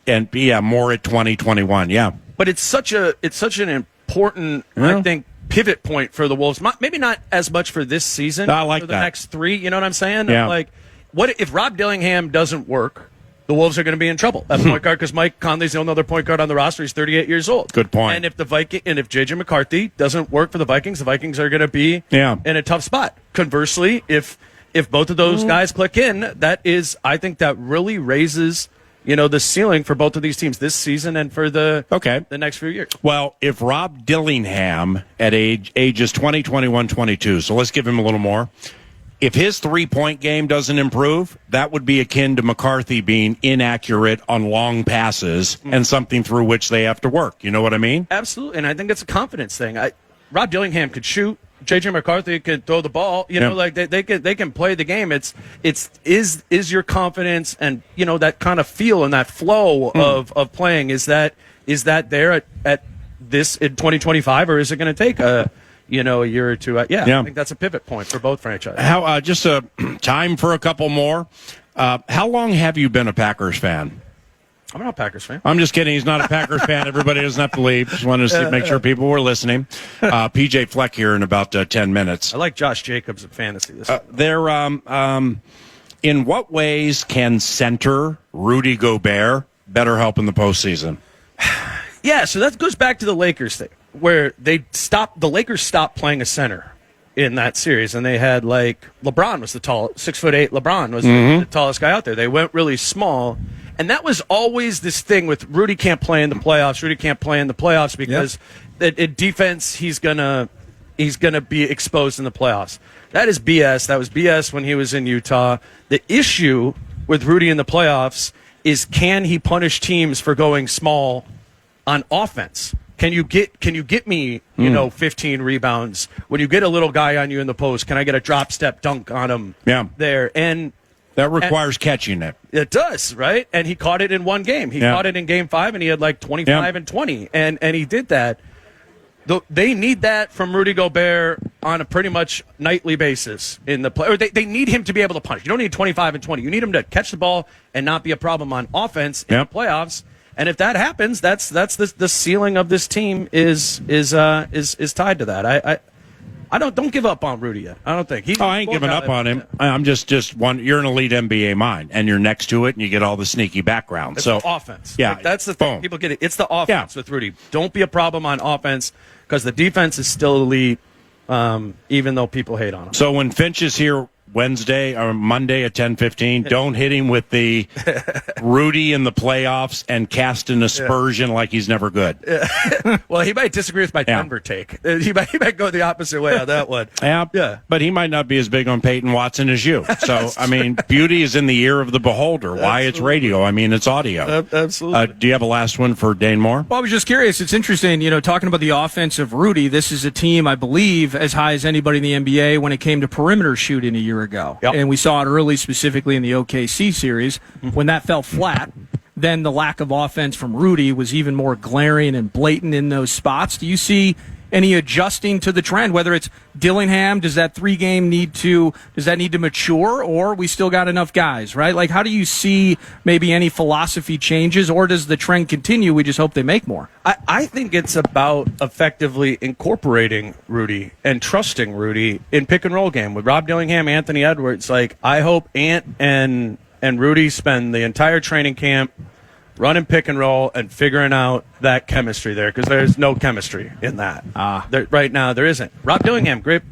[SPEAKER 2] and more at 20, 21. Yeah.
[SPEAKER 6] But it's such an important, I think, pivot point for the Wolves. Maybe not as much for this season.
[SPEAKER 2] I like
[SPEAKER 6] for the
[SPEAKER 2] that.
[SPEAKER 6] next 3. You know what I'm saying?
[SPEAKER 2] Yeah.
[SPEAKER 6] Like, what if Rob Dillingham doesn't work? The Wolves are going to be in trouble at point guard because Mike Conley's the only other point guard on the roster. He's 38 years old.
[SPEAKER 2] Good point.
[SPEAKER 6] And if J.J. McCarthy doesn't work for the Vikings are going to be in a tough spot. Conversely, if both of those guys click in, I think that really raises the ceiling for both of these teams this season and for the next few years.
[SPEAKER 2] Well, if Rob Dillingham at ages 20, 21, 22, so let's give him a little more. If his three-point game doesn't improve, that would be akin to McCarthy being inaccurate on long passes and something through which they have to work. You know what I mean?
[SPEAKER 6] Absolutely, and I think it's a confidence thing. Rob Dillingham could shoot. J.J. McCarthy could throw the ball. Like they can play the game. Is your confidence and that kind of feel and that flow of playing is that there at this in 2025, or is it going to take a year or two? I think that's a pivot point for both franchises.
[SPEAKER 2] Just time for a couple more. How long have you been a Packers fan?
[SPEAKER 6] I'm not a Packers fan.
[SPEAKER 2] I'm just kidding. He's not a Packers fan. Everybody doesn't have to leave. Just wanted to make sure people were listening. PJ Fleck here in about 10 minutes.
[SPEAKER 6] I like Josh Jacobs in fantasy this week.
[SPEAKER 2] In what ways can center Rudy Gobert better help in the postseason?
[SPEAKER 6] Yeah, so that goes back to the Lakers thing, where the Lakers stopped playing a center in that series, and they had LeBron was the 6'8" LeBron was the tallest guy out there. They went really small, and that was always this thing with Rudy can't play in the playoffs. Rudy can't play in the playoffs because in defense he's gonna be exposed in the playoffs. That is BS. That was BS when he was in Utah. The issue with Rudy in the playoffs is, can he punish teams for going small on offense? Can you get me, 15 rebounds? When you get a little guy on you in the post, can I get a drop step dunk on him there? And
[SPEAKER 2] that requires catching it.
[SPEAKER 6] It does, right? And he caught it in one game. He caught it in game 5, and he had 25 and 20. And he did that. They need that from Rudy Gobert on a pretty much nightly basis in the play. Or they need him to be able to punish. You don't need 25 and 20. You need him to catch the ball and not be a problem on offense in the playoffs. And if that happens, that's the ceiling of this team is tied to that. I don't give up on Rudy yet. I don't think
[SPEAKER 2] I ain't giving up on him. I'm just one. You're an elite NBA mind, and you're next to it, and you get all the sneaky background.
[SPEAKER 6] It's
[SPEAKER 2] so
[SPEAKER 6] the offense.
[SPEAKER 2] Yeah,
[SPEAKER 6] that's the thing. People get it. It's the offense with Rudy. Don't be a problem on offense because the defense is still elite, even though people hate on him.
[SPEAKER 2] So when Finch is here Wednesday or Monday at 10:15, don't hit him with the Rudy in the playoffs and cast an aspersion like he's never good.
[SPEAKER 6] Well, he might disagree with my Denver take. He might go the opposite way on that one.
[SPEAKER 2] Yeah, but he might not be as big on Peyton Watson as you. So, I mean, beauty is in the ear of the beholder. Why it's radio? I mean, it's audio.
[SPEAKER 6] Absolutely.
[SPEAKER 2] Do you have a last one for Dane Moore?
[SPEAKER 4] Well, I was just curious. It's interesting, talking about the offense of Rudy. This is a team, I believe, as high as anybody in the NBA when it came to perimeter shooting a year ago.
[SPEAKER 6] Yep.
[SPEAKER 4] And we saw it early, specifically in the OKC series. When that fell flat, then the lack of offense from Rudy was even more glaring and blatant in those spots. Do you see any adjusting to the trend, whether it's Dillingham, does that 3-game need to mature, or we still got enough guys, right? Like, how do you see maybe any philosophy changes, or does the trend continue? We just hope they make more.
[SPEAKER 6] I think it's about effectively incorporating Rudy and trusting Rudy in pick and roll game with Rob Dillingham, Anthony Edwards. I hope Ant and Rudy spend the entire training camp running pick and roll and figuring out that chemistry there, because there's no chemistry in that. Right now there isn't. Rob Dillingham, great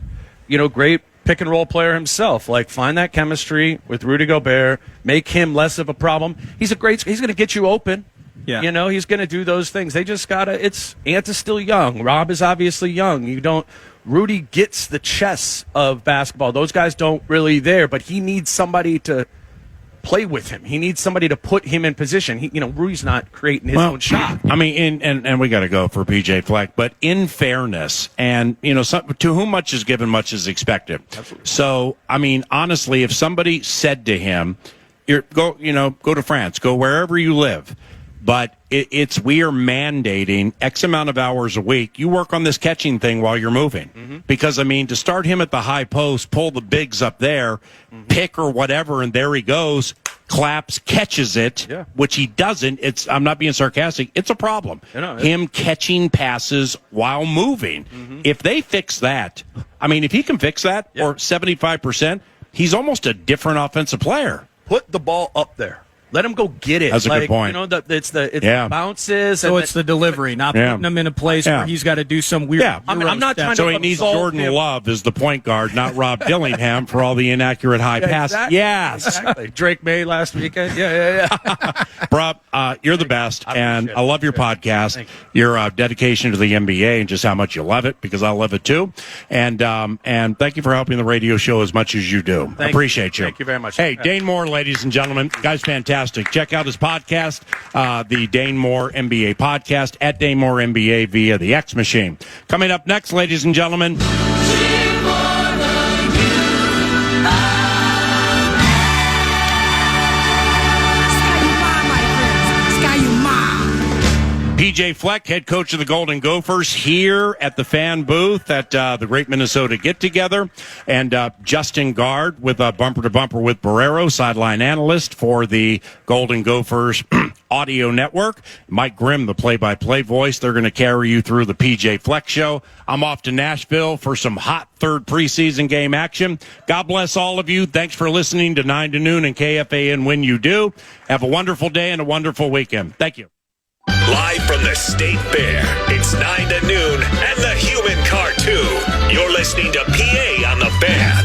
[SPEAKER 6] pick and roll player himself. Find that chemistry with Rudy Gobert, make him less of a problem. He's going to get you open. Yeah. He's going to do those things. They just got to, Ant is still young. Rob is obviously young. Rudy gets the chess of basketball. Those guys don't really there, but he needs somebody to play with him. He needs somebody to put him in position. Rudy's not creating his own shot.
[SPEAKER 2] I mean, and we got to go for PJ Fleck, but in fairness, and to whom much is given, much is expected.
[SPEAKER 6] Absolutely.
[SPEAKER 2] So, I mean, honestly, if somebody said to him, go to France, go wherever you live, but we are mandating X amount of hours a week. You work on this catching thing while you're moving. Because, I mean, to start him at the high post, pull the bigs up there, pick or whatever, and there he goes, claps, catches it, which he doesn't. I'm not being sarcastic. It's a problem. Him catching passes while moving. If they fix that, I mean, if he can fix that, or 75%, he's almost a different offensive player.
[SPEAKER 6] Put the ball up there. Let him go get it.
[SPEAKER 2] That's a good point.
[SPEAKER 6] It's the bounces.
[SPEAKER 4] So it's the delivery, not putting him in a place where he's got to do some weird.
[SPEAKER 2] Yeah,
[SPEAKER 6] I'm not trying to.
[SPEAKER 2] So he needs Jordan Love as the point guard, not Rob Dillingham for all the inaccurate high passes.
[SPEAKER 6] Exactly.
[SPEAKER 2] Yes,
[SPEAKER 6] exactly. Drake May last weekend. Yeah.
[SPEAKER 2] Bro, you're the best, and I love your podcast. Your dedication to the NBA and just how much you love it, because I love it too. And thank you for helping the radio show as much as you do. I appreciate you.
[SPEAKER 6] Thank you very much.
[SPEAKER 2] Hey, Dane Moore, ladies and gentlemen, guy's fantastic. Check out his podcast, the Dane Moore NBA podcast, at Dane Moore NBA via the X Machine. Coming up next, ladies and gentlemen. PJ Fleck, head coach of the Golden Gophers, here at the fan booth at the Great Minnesota Get-Together. And Justin Guard with Bumper to Bumper with Barrero, sideline analyst for the Golden Gophers Audio Network. Mike Grimm, the play-by-play voice. They're going to carry you through the PJ Flex Show. I'm off to Nashville for some hot third preseason game action. God bless all of you. Thanks for listening to 9 to Noon and KFAN when you do. Have a wonderful day and a wonderful weekend. Thank you.
[SPEAKER 7] Live from the State Fair, it's 9 to Noon and the Human Cartoon. You're listening to PA on the Fan.